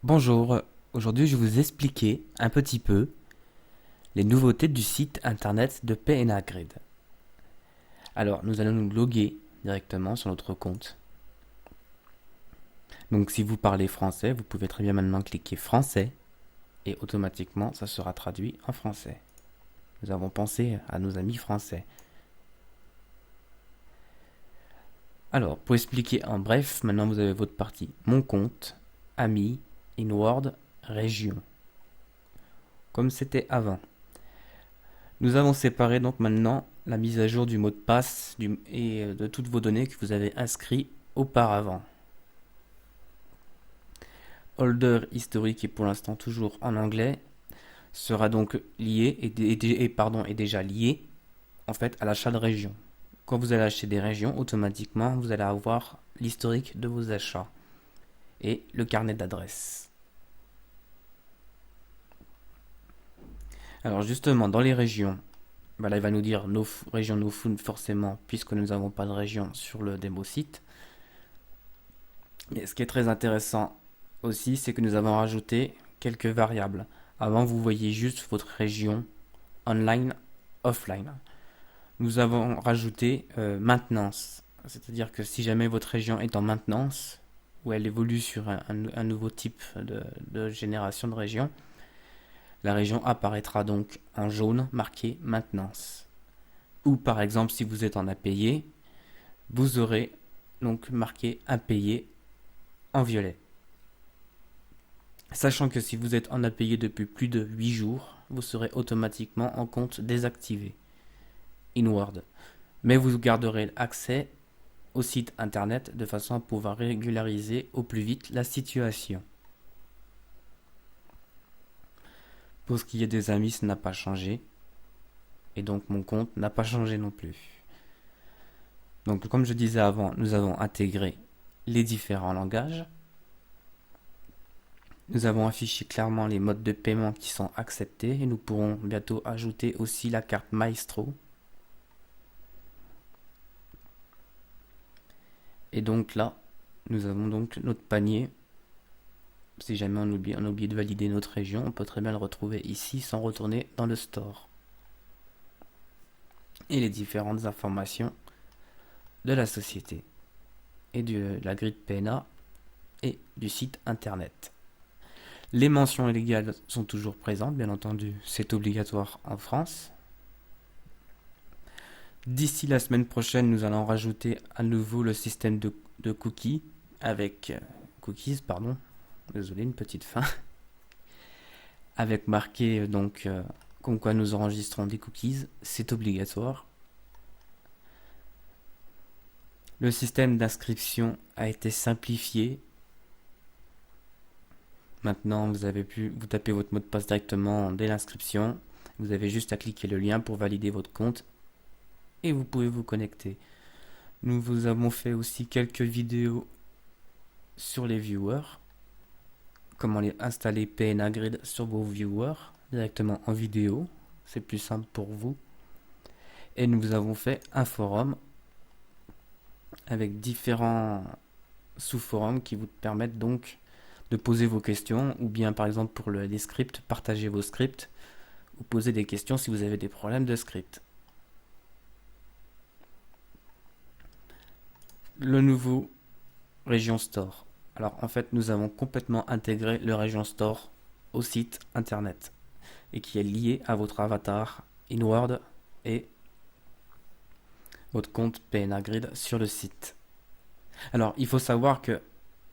Bonjour, aujourd'hui je vais vous expliquer un petit peu les nouveautés du site internet de PNA Grid. Alors nous allons nous loguer directement sur notre compte. Donc si vous parlez français, vous pouvez très bien maintenant cliquer français et automatiquement ça sera traduit en français. Nous avons pensé à nos amis français. Alors pour expliquer en bref, maintenant vous avez votre partie Mon compte, Amis, Inward, Région. Comme c'était avant. Nous avons séparé donc maintenant la mise à jour du mot de passe et de toutes vos données que vous avez inscrites auparavant. Holder historique est pour l'instant toujours en anglais, sera donc lié est déjà lié en fait à l'achat de régions. Quand vous allez acheter des régions, automatiquement vous allez avoir l'historique de vos achats et le carnet d'adresses. Alors justement dans les régions, là il va nous dire nos régions no food forcément puisque nous n'avons pas de région sur le démo site. Mais ce qui est très intéressant aussi, c'est que nous avons rajouté quelques variables. Avant, vous voyez juste votre région online, offline. Nous avons rajouté maintenance. C'est-à-dire que si jamais votre région est en maintenance, ou elle évolue sur un nouveau type de génération de région, la région apparaîtra donc en jaune marqué maintenance. Ou par exemple, si vous êtes en impayé, vous aurez donc marqué impayé en violet. Sachant que si vous êtes en impayé depuis plus de 8 jours, vous serez automatiquement en compte désactivé, Inward. Mais vous garderez accès au site internet de façon à pouvoir régulariser au plus vite la situation. Pour ce qui est des amis, ça n'a pas changé. Et donc mon compte n'a pas changé non plus. Donc comme je disais avant, nous avons intégré les différents langages. Nous avons affiché clairement les modes de paiement qui sont acceptés et nous pourrons bientôt ajouter aussi la carte Maestro. Et donc là, nous avons donc notre panier. Si jamais on oublie de valider notre région, on peut très bien le retrouver ici sans retourner dans le store. Et les différentes informations de la société et de la grille PNA et du site internet. Les mentions illégales sont toujours présentes, bien entendu, c'est obligatoire en France. D'ici la semaine prochaine, nous allons rajouter à nouveau le système de cookies avec désolé, une petite fin, avec marqué donc comme quoi nous enregistrons des cookies, c'est obligatoire. Le système d'inscription a été simplifié. Maintenant, vous tapez votre mot de passe directement dès l'inscription. Vous avez juste à cliquer le lien pour valider votre compte et vous pouvez vous connecter. Nous vous avons fait aussi quelques vidéos sur les viewers. Comment installer PNA Grid sur vos viewers directement en vidéo. C'est plus simple pour vous. Et nous vous avons fait un forum avec différents sous-forums qui vous permettent donc de poser vos questions ou bien par exemple pour les scripts, partager vos scripts ou poser des questions si vous avez des problèmes de script. Le nouveau Region Store. Alors en fait nous avons complètement intégré le Region Store au site internet et qui est lié à votre avatar Inward et votre compte PNA Grid sur le site. Alors il faut savoir que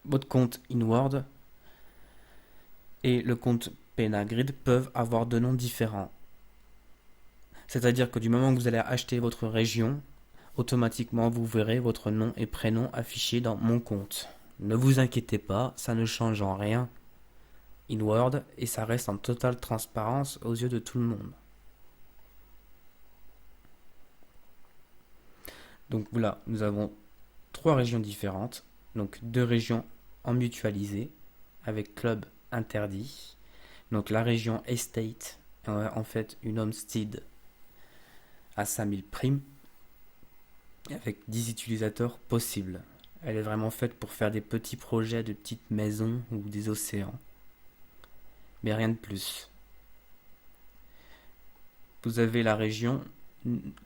votre compte Inward et le compte PNA Grid peuvent avoir deux noms différents. C'est-à-dire que du moment que vous allez acheter votre région, automatiquement vous verrez votre nom et prénom affichés dans mon compte. Ne vous inquiétez pas, ça ne change en rien Inward et ça reste en totale transparence aux yeux de tout le monde. Donc voilà, nous avons trois régions différentes, donc deux régions en mutualisé avec club interdit. Donc la région Estate en fait une homestead à 5000 primes avec 10 utilisateurs possibles. Elle est vraiment faite pour faire des petits projets de petites maisons ou des océans. mais rien de plus. Vous avez la région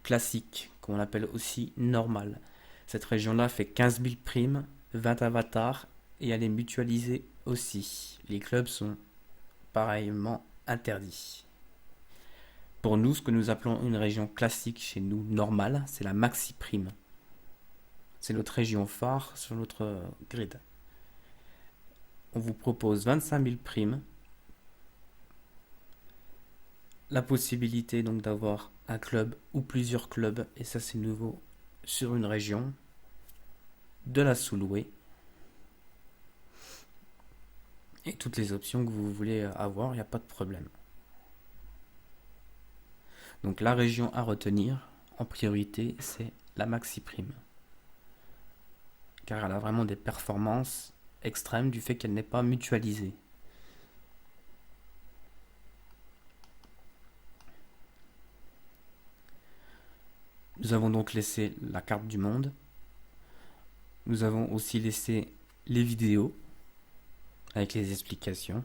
classique, qu'on appelle aussi normale. Cette région-là fait 15 000 primes, 20 avatars, et elle est mutualisée aussi. Les clubs sont pareillement interdits. Pour nous, ce que nous appelons une région classique chez nous, normale, c'est la maxi prime. C'est notre région phare sur notre grid. On vous propose 25 000 primes, la possibilité donc d'avoir un club ou plusieurs clubs, et ça c'est nouveau sur une région, de la sous-louer, et toutes les options que vous voulez avoir, il n'y a pas de problème. Donc la région à retenir en priorité, c'est la maxi prime, car elle a vraiment des performances extrêmes du fait qu'elle n'est pas mutualisée. Nous avons donc laissé la carte du monde. Nous avons aussi laissé les vidéos avec les explications.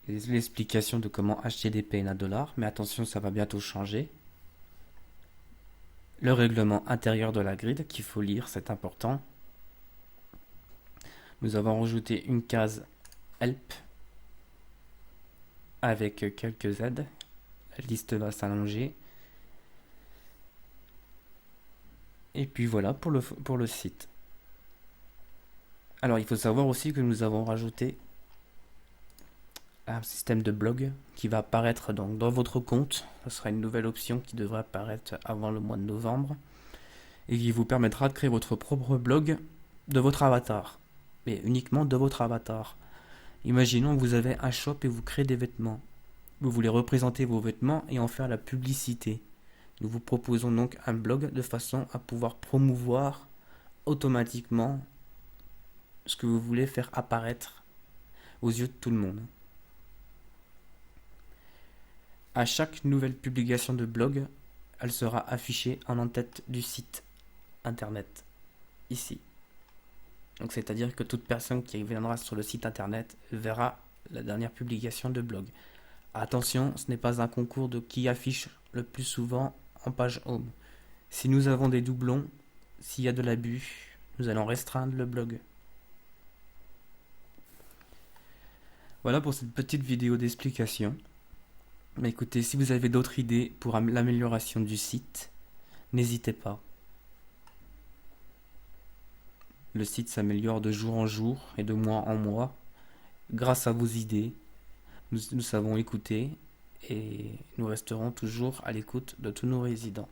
L'explication de comment acheter des PNA $, mais attention, ça va bientôt changer. Le règlement intérieur de la grid qu'il faut lire, c'est important. Nous avons rajouté une case Help avec quelques aides. La liste va s'allonger. Et puis voilà pour le site. Alors il faut savoir aussi que nous avons rajouté un système de blog qui va apparaître donc dans votre compte. Ce sera une nouvelle option qui devrait apparaître avant le mois de novembre et qui vous permettra de créer votre propre blog de votre avatar, mais uniquement de votre avatar. Imaginons que vous avez un shop et vous créez des vêtements. Vous voulez représenter vos vêtements et en faire la publicité. Nous vous proposons donc un blog de façon à pouvoir promouvoir automatiquement ce que vous voulez faire apparaître aux yeux de tout le monde. À chaque nouvelle publication de blog, elle sera affichée en en-tête du site internet, ici. Donc c'est-à-dire que toute personne qui viendra sur le site internet verra la dernière publication de blog. Attention, ce n'est pas un concours de qui affiche le plus souvent en page home. Si nous avons des doublons, s'il y a de l'abus, nous allons restreindre le blog. Voilà pour cette petite vidéo d'explication. Mais écoutez, si vous avez d'autres idées pour l'amélioration du site, n'hésitez pas. Le site s'améliore de jour en jour et de mois en mois grâce à vos idées. Nous savons écouter et nous resterons toujours à l'écoute de tous nos résidents.